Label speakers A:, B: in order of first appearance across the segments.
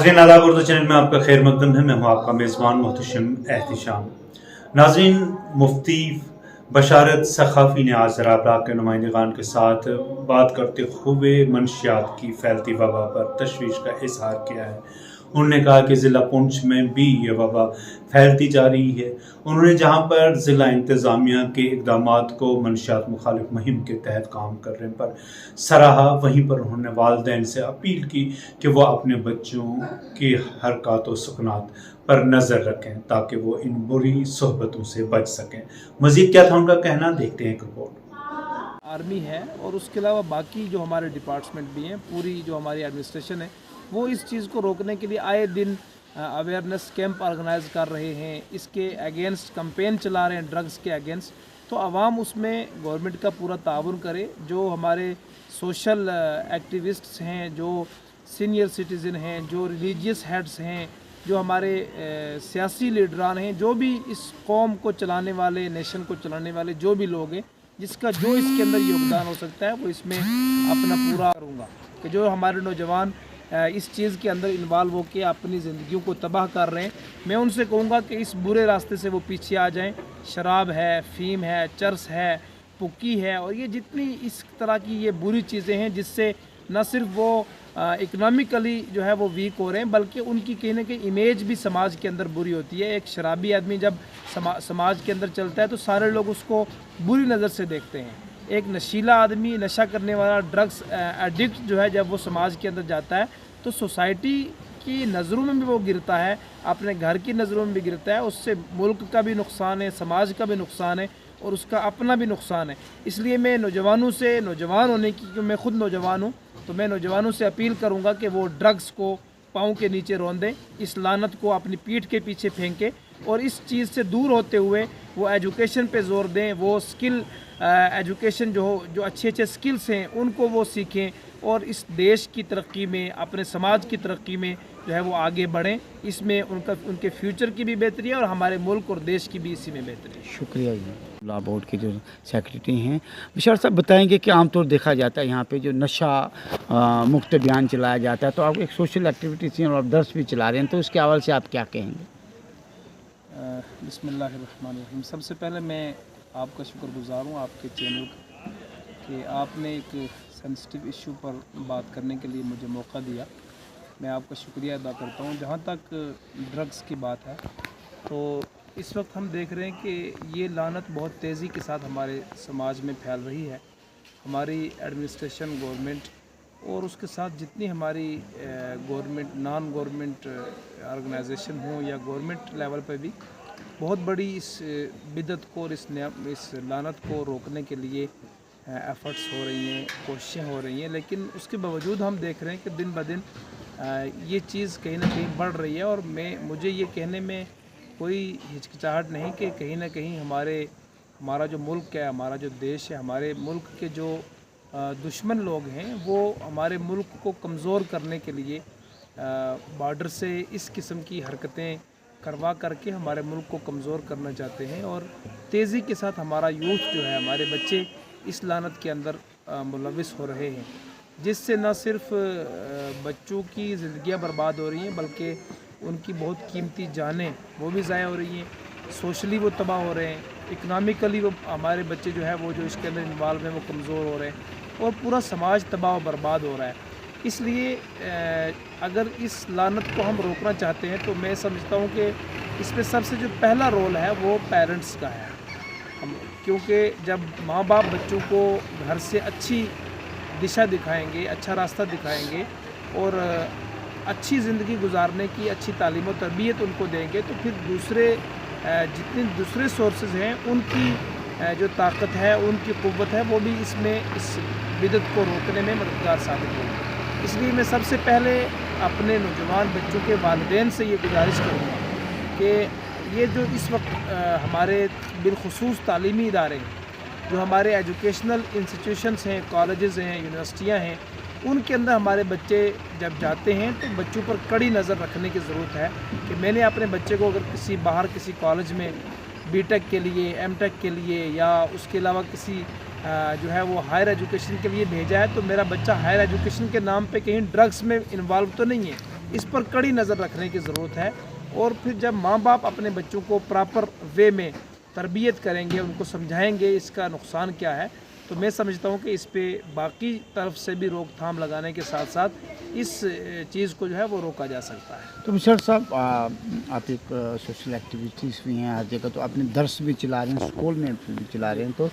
A: नाज़रीन आदाब उर्दू चैनल में आपका खैर मकदम है। मैं हूँ आपका मेज़बान मोहतशम एहतिशाम। नाज़रीन, मुफ्ती बशारत सखाफ़ी ने आज ज़राब्रा के नुमाइंदगान के साथ बात करते हुए मनशियात की फैलती वबा पर तशवीश का इजहार किया है। उन्होंने कहा कि ज़िला पुंछ में भी ये वबा फैलती जा रही है। उन्होंने जहाँ पर ज़िला इंतज़ामिया के इक़दामात को मनशियात मुखालिफ मुहिम के तहत काम करने पर सराहा, वहीं पर उन्होंने वालिदैन से अपील की कि वह अपने बच्चों की हरकत व सुकनात पर नज़र रखें ताकि वो इन बुरी सोहबतों से बच सकें। मज़ीद क्या था उनका कहना, देखते हैं एक रिपोर्ट।
B: आर्मी है और उसके अलावा बाकी जो हमारे डिपार्टमेंट भी हैं, पूरी जो हमारी एडमिनिस्ट्रेशन है, वो इस चीज़ को रोकने के लिए आए दिन अवेयरनेस कैंप ऑर्गेनाइज कर रहे हैं। इसके अगेंस्ट कैंपेन चला रहे हैं, ड्रग्स के अगेंस्ट। तो आवाम उसमें गवर्नमेंट का पूरा ताउन करे। जो हमारे सोशल एक्टिविस्ट्स हैं, जो सीनियर सिटीज़न हैं, जो रिलीजियस हेड्स हैं, जो हमारे सियासी लीडरान हैं, जो भी इस कौम को चलाने वाले, नेशन को चलाने वाले जो भी लोग हैं, जिसका जो इसके अंदर योगदान हो सकता है, वो इसमें अपना पूरा करूँगा। कि जो हमारे नौजवान इस चीज़ के अंदर इन्वॉल्व होकर अपनी ज़िंदगियों को तबाह कर रहे हैं, मैं उनसे कहूँगा कि इस बुरे रास्ते से वो पीछे आ जाएं। शराब है, फ़ीम है, चरस है, पुक्की है, और ये जितनी इस तरह की ये बुरी चीज़ें हैं जिससे न सिर्फ वो इकनॉमिकली जो है वो वीक हो रहे हैं, बल्कि उनकी कहीं ना कहीं इमेज भी समाज के अंदर बुरी होती है। एक शराबी आदमी जब समाज के अंदर चलता है तो सारे लोग उसको बुरी नज़र से देखते हैं। एक नशीला आदमी, नशा करने वाला, ड्रग्स एडिक्ट जो है, जब वो समाज के अंदर जाता है तो सोसाइटी की नज़रों में भी वो गिरता है, अपने घर की नज़रों में भी गिरता है। उससे मुल्क का भी नुकसान है, समाज का भी नुकसान है, और उसका अपना भी नुकसान है। इसलिए मैं नौजवानों से, नौजवान होने की, क्योंकि मैं ख़ुद नौजवान हूँ, तो मैं नौजवानों से अपील करूँगा कि वो ड्रग्स को पाँव के नीचे रौंद दें, इस लानत को अपनी पीठ के पीछे फेंकें, और इस चीज़ से दूर होते हुए वो एजुकेशन पे ज़ोर दें। वो स्किल एजुकेशन जो अच्छे स्किल्स हैं उनको वो सीखें, और इस देश की तरक्की में, अपने समाज की तरक्की में जो है वो आगे बढ़ें। इसमें उनके फ्यूचर की भी बेहतरी है और हमारे मुल्क और देश की भी इसी में बेहतरी है।
C: शुक्रिया जी। लॉ बोर्ड के जो सेक्रेटरी हैं, बशार साहब बताएंगे कि आमतौर देखा जाता है यहाँ पे जो नशा मुक्त अभियान चलाया जाता है, तो आप एक सोशल एक्टिविटीज़ हैं और दर्स भी चला रहे हैं, तो उसके हवाले से आप क्या कहेंगे?
B: बिस्मिल्लाहिर्रहमानिर्रहीम। सबसे पहले मैं आपका शुक्रगुज़ार हूँ, आपके चैनल कि आपने एक सेंसिटिव इशू पर बात करने के लिए मुझे मौका दिया। मैं आपका शुक्रिया अदा करता हूँ। जहाँ तक ड्रग्स की बात है, तो इस वक्त हम देख रहे हैं कि ये लानत बहुत तेज़ी के साथ हमारे समाज में फैल रही है। हमारी एडमिनिस्ट्रेशन, गवर्नमेंट, और उसके साथ जितनी हमारी गवर्नमेंट, नॉन गवर्नमेंट ऑर्गेनाइजेशन हो या गवर्नमेंट लेवल पे भी बहुत बड़ी इस बिदत को और इस लानत को रोकने के लिए एफ़र्ट्स हो रही हैं, कोशिशें हो रही हैं। लेकिन उसके बावजूद हम देख रहे हैं कि दिन ब दिन ये चीज़ कहीं ना कहीं बढ़ रही है, और मुझे ये कहने में कोई हिचकिचाहट नहीं कि कहीं ना कहीं हमारा जो मुल्क है, हमारा जो देश है, हमारे मुल्क के जो दुश्मन लोग हैं, वो हमारे मुल्क को कमज़ोर करने के लिए बॉर्डर से इस किस्म की हरकतें करवा करके हमारे मुल्क को कमज़ोर करना चाहते हैं। और तेज़ी के साथ हमारा यूथ जो है, हमारे बच्चे इस लानत के अंदर मुलविस हो रहे हैं, जिससे न सिर्फ बच्चों की ज़िंदगियाँ बर्बाद हो रही हैं, बल्कि उनकी बहुत कीमती जानें वो भी ज़ाया हो रही हैं। सोशली वो तबाह हो रहे हैं, इकनॉमिकली वो हमारे बच्चे जो है वो जो इसके अंदर इन्वॉल्व हैं वो कमज़ोर हो रहे हैं, और पूरा समाज तबाह बर्बाद हो रहा है। इसलिए अगर इस लानत को हम रोकना चाहते हैं, तो मैं समझता हूँ कि इसमें सबसे जो पहला रोल है वो पेरेंट्स का है। क्योंकि जब माँ बाप बच्चों को घर से अच्छी दिशा दिखाएंगे, अच्छा रास्ता दिखाएंगे, और अच्छी ज़िंदगी गुजारने की अच्छी तालीम और तरबियत उनको देंगे, तो फिर जितने दूसरे सोर्सेज हैं उनकी जो ताकत है, उनकी क़ुव्वत है, वो भी इस बिदत को रोकने में मददगार साबित होगी। इसलिए मैं सबसे पहले अपने नौजवान बच्चों के वालिदैन से ये गुजारिश करूँगा कि ये जो इस वक्त हमारे बिलखुसूस तालीमी इदारे हैं, जो हमारे एजुकेशनल इंस्टीट्यूशंस हैं, कॉलेजेस हैं, यूनिवर्सिटियाँ हैं, उनके अंदर हमारे बच्चे जब जाते हैं तो बच्चों पर कड़ी नज़र रखने की ज़रूरत है। कि मैंने अपने बच्चे को अगर बाहर किसी कॉलेज में बीटेक के लिए, एमटेक के लिए, या उसके अलावा किसी जो है वो हायर एजुकेशन के लिए भेजा है, तो मेरा बच्चा हायर एजुकेशन के नाम पे कहीं ड्रग्स में इन्वॉल्व तो नहीं है। इस पर कड़ी नज़र रखने की ज़रूरत है। और फिर जब माँ बाप अपने बच्चों को प्रॉपर वे में तरबियत करेंगे, उनको समझाएंगे इसका नुकसान क्या है, तो मैं समझता हूँ कि इस पे बाकी तरफ से भी रोकथाम लगाने के साथ साथ इस चीज़ को जो है वो रोका जा सकता है।
C: तो बशर साहब आप एक सोशल एक्टिविटीज़ भी हैं हर जगह, तो अपने दर्स भी चला रहे हैं, स्कूल में भी चला रहे हैं, तो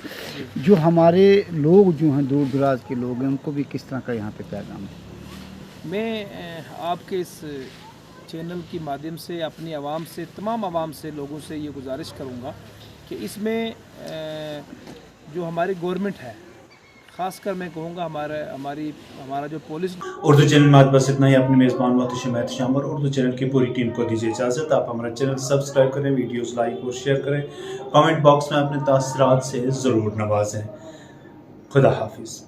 C: जो हमारे लोग जो हैं दूर दराज के लोग हैं उनको भी किस तरह का यहाँ पे पैगाम है?
B: मैं आपके इस चैनल की माध्यम से अपनी आवाम से, तमाम आवाम से, लोगों से ये गुजारिश करूँगा कि इसमें जो हमारी गवर्नमेंट है, ख़ासकर मैं कहूँगा हमारा जो पुलिस।
A: उर्दू चैनल में आज बस इतना ही। अपने मेज़बान मोहतशिम एहतिशाम और उर्दू चैनल की पूरी टीम को दीजिए इजाज़त। आप हमारा चैनल सब्सक्राइब करें, वीडियोस लाइक और शेयर करें, कमेंट बॉक्स में अपने तासरात से ज़रूर नवाजें। खुदा हाफिज़।